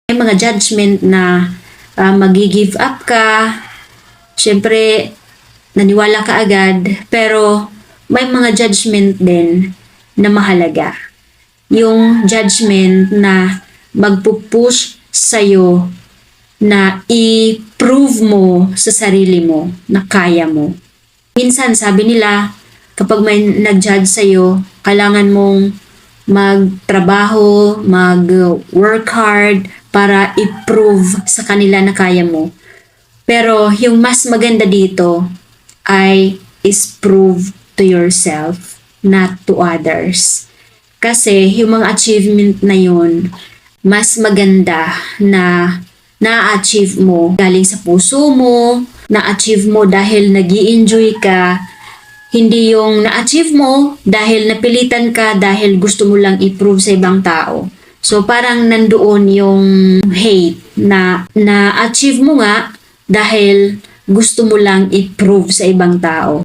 May mga judgment na magi-give up ka. Siyempre, naniwala ka agad. Pero may mga judgment din na mahalaga. Yung judgment na magpupush sa'yo na i-prove mo sa sarili mo na kaya mo. Minsan sabi nila, kapag may nag-judge sa'yo, kailangan mong magtrabaho, mag-work hard para i-prove sa kanila na kaya mo. Pero yung mas maganda dito ay is prove to yourself, not to others. Kasi yung mga achievement na yun, mas maganda na na-achieve mo galing sa puso mo, na-achieve mo dahil nag-i-enjoy ka, hindi yung na-achieve mo dahil napilitan ka dahil gusto mo lang i-prove sa ibang tao. So parang nandoon yung hate na na-achieve mo nga dahil gusto mo lang i-prove sa ibang tao.